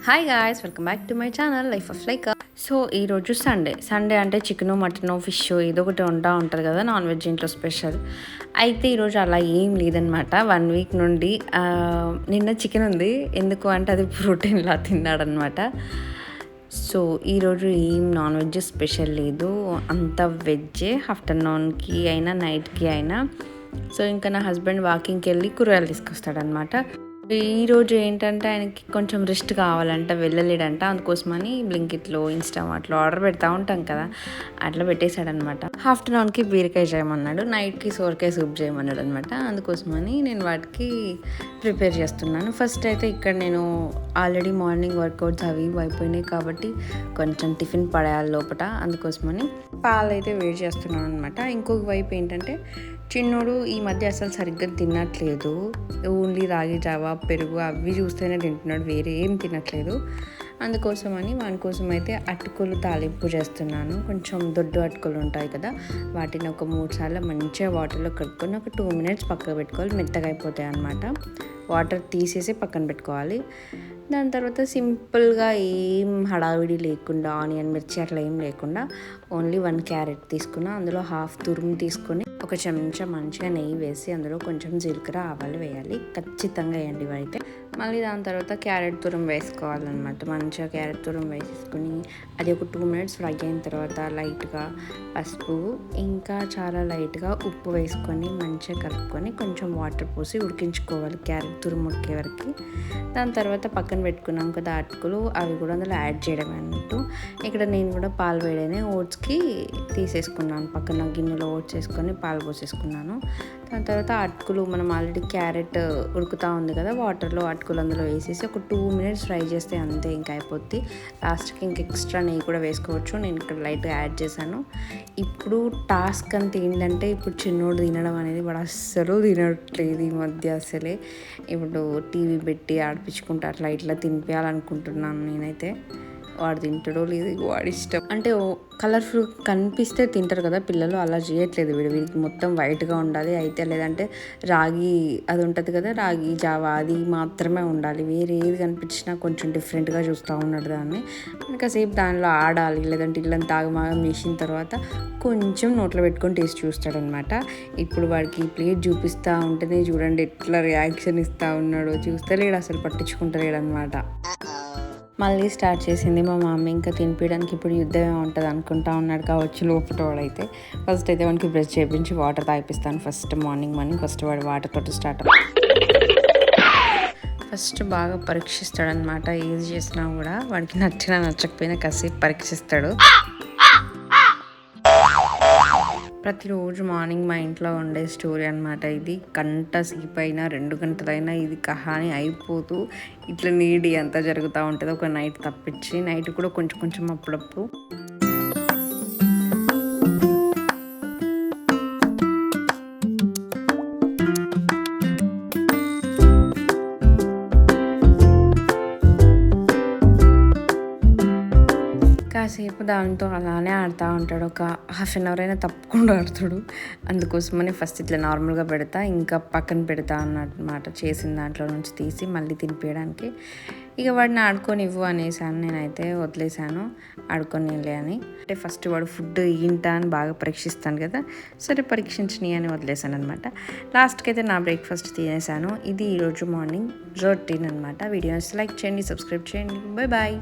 Hi guys, welcome back to my channel life of like. So ఈరోజు Sunday అంటే chicken mutton fish ఏదో ఒకటి ఉంటుంది కదా, నాన్ వెజ్ ఇంట్లో స్పెషల్. అయితే ఈరోజు అలా ఏం లేదనమాట. 1 వీక్ నుండి నిన్న చికెన్ ఉంది, ఎందుకు అంటే అది ప్రోటీన్లా తిన్నాడనమాట. సో ఈరోజు ఏం నాన్ వెజ్ స్పెషల్ లేదు, అంత వెజ్జే. ఆఫ్టర్నూన్కి అయినా నైట్కి అయినా. సో ఇంకా నా హస్బెండ్ వాకింగ్కి వెళ్ళి కూరగాయలు తీసుకొస్తాడనమాట. ఈరోజు ఏంటంటే ఆయనకి కొంచెం రెస్ట్ కావాలంట, వెళ్ళలేడంట. అందుకోసమని బ్లింకిట్లో ఇన్స్టామార్ట్లో ఆర్డర్ పెడతా ఉంటాం కదా, అట్లా పెట్టేశాడనమాట. ఆఫ్టర్నూన్కి బీరకాయ చేయమన్నాడు, నైట్కి సోరకాయ సూప్ చేయమన్నాడు అనమాట. అందుకోసమని నేను వాటికి ప్రిపేర్ చేస్తున్నాను. ఫస్ట్ అయితే ఇక్కడ నేను ఆల్రెడీ మార్నింగ్ వర్కౌట్స్ అవి అయిపోయినాయి కాబట్టి కొంచెం టిఫిన్ పడేయాలి లోపల. అందుకోసమని పాలు అయితే వేడి చేస్తున్నాను అనమాట. ఇంకొక వైపు ఏంటంటే చిన్నోడు ఈ మధ్య అసలు సరిగ్గా తినట్లేదు. ఓన్లీ రాగి జావా, పెరుగు అవి చూస్తేనే తింటున్నాడు, వేరే ఏం తినట్లేదు. అందుకోసమని వాని కోసం అయితే అటుకులు తాలింపు చేస్తున్నాను. కొంచెం దొడ్డు అటుకులు ఉంటాయి కదా, వాటిని ఒక 3 సార్లు మంచిగా వాటర్లో కడుక్కొని ఒక 2 మినిట్స్ పక్కకు పెట్టుకోవాలి. మెత్తగా అయిపోతాయి అన్నమాట. వాటర్ తీసేసి పక్కన పెట్టుకోవాలి. దాని తర్వాత సింపుల్గా ఏం హడావిడి లేకుండా, ఆనియన్ మిర్చి అట్లా ఏం లేకుండా ఓన్లీ 1 క్యారెట్ తీసుకున్నా. అందులో హాఫ్ తురుము తీసుకొని ఒక చెంచా మంచిగా నెయ్యి వేసి అందులో కొంచెం జీలకర్ర ఆవాలు వేయాలి. ఖచ్చితంగా వేయండి ఇవైతే. మళ్ళీ దాని తర్వాత క్యారెట్ తురుము వేసుకోవాలన్నమాట. మంచిగా క్యారెట్ తురుము వేసేసుకుని అది ఒక 2 మినిట్స్ ఫ్రై అయిన తర్వాత లైట్గా పసుపు ఇంకా చాలా లైట్గా ఉప్పు వేసుకొని మంచిగా కలుపుకొని కొంచెం వాటర్ పోసి ఉడికించుకోవాలి క్యారెట్ తురుము ఉడికే వరకు. దాని తర్వాత పక్కన పెట్టుకున్నాం కదా అటుకులు, అవి కూడా అందులో యాడ్ చేయడం అన్నట్టు. ఇక్కడ నేను కూడా పాలు వేడైనా ఓట్స్కి తీసేసుకున్నాను. పక్కన గిన్నెలో ఓట్స్ వేసుకొని పాలు పోసేసుకున్నాను. దాని తర్వాత అటుకులు మనం ఆల్రెడీ క్యారెట్ ఉడుకుతూ ఉంది కదా, వాటర్లో అటుకులు అందులో వేసేసి ఒక 2 మినిట్స్ ఫ్రై చేస్తే అంతే, ఇంకా అయిపోద్ది. లాస్ట్కి ఇంక ఎక్స్ట్రా నెయ్యి కూడా వేసుకోవచ్చు, నేను ఇక్కడ లైట్గా యాడ్ చేశాను. ఇప్పుడు టాస్క్ అంతా ఏంటంటే, ఇప్పుడు చిన్నోడు తినడం అనేది వాడు అస్సలు తినట్లేదు ఈ మధ్య అసలే. ఇప్పుడు టీవీ పెట్టి ఆడిపించుకుంటూ అట్లా ఇట్లా తినిపించాలనుకుంటున్నాను నేనైతే. వాడు తింటాడో లేదు, వాడి ఇష్టం. అంటే కలర్ఫుల్ కనిపిస్తే తింటారు కదా పిల్లలు, అలా చేయట్లేదు వీడికి మొత్తం వైట్గా ఉండాలి అయితే, లేదంటే రాగి అది ఉంటుంది కదా రాగి జావా, అది మాత్రమే ఉండాలి. వేరే ఏది కనిపించినా కొంచెం డిఫరెంట్గా చూస్తూ ఉన్నాడు దాన్ని. కాసేపు దానిలో ఆడాలి, లేదంటే ఇల్లంతా ఆగమాగం చేసిన తర్వాత కొంచెం నోట్లో పెట్టుకొని టేస్ట్ చూస్తాడనమాట. ఇప్పుడు వాడికి ప్లేట్ చూపిస్తూ ఉంటేనే చూడండి ఎట్లా రియాక్షన్ ఇస్తూ ఉన్నాడో, చూస్తలేడు అసలు, పట్టించుకుంటలేడు అనమాట. మళ్ళీ స్టార్ట్ చేసింది మా మమ్మీ. ఇంకా తినిపించడానికి ఇప్పుడు యుద్ధమే ఉంటుంది అనుకుంటా ఉన్నాడు కావచ్చు లోపల వాడైతే. ఫస్ట్ అయితే వానికి బ్రష్ చేయించి వాటర్ తాగిపిస్తాను. మార్నింగ్ ఫస్ట్ వాడు వాటర్ తోటి స్టార్ట్. ఫస్ట్ బాగా పరీక్షిస్తాడనమాట. ఏది చేసినా కూడా వాడికి నచ్చినా నచ్చకపోయినా కాసేపు పరీక్షిస్తాడు. ప్రతిరోజు మార్నింగ్ మా ఇంట్లో ఉండే స్టోరీ అనమాట ఇది. గంట సేపు అయినా 2 గంటలైనా ఇది కహాని అయిపోతూ ఇట్లా నీడి అంతా జరుగుతూ ఉంటుంది. ఒక నైట్ తప్పించి, నైట్ కూడా కొంచెం కొంచెం అప్పుడప్పుడు. కాసేపు దాంతో అలానే ఆడుతూ ఉంటాడు. ఒక హాఫ్ అన్ అవర్ అయినా తప్పకుండా ఆడుతాడు. అందుకోసమని ఫస్ట్ ఇట్లా నార్మల్గా పెడతా, ఇంకా పక్కన పెడతా అన్నమాట. చేసిన దాంట్లో నుంచి తీసి మళ్ళీ తినిపించడానికి. ఇక వాడిని ఆడుకోనివ్వు అనేసాను, నేనైతే వదిలేసాను. ఆడుకోనిలే అని. అంటే ఫస్ట్ వాడు ఫుడ్ ఏంటా అని బాగా పరీక్షిస్తాను కదా, సరే పరీక్షించని అని వదిలేసాను అనమాట. లాస్ట్కి అయితే నా బ్రేక్ఫాస్ట్ తినేసాను. ఇది ఈరోజు మార్నింగ్ రొటీన్ అనమాట. వీడియోస్ లైక్ చేయండి, సబ్స్క్రైబ్ చేయండి. Bye bye.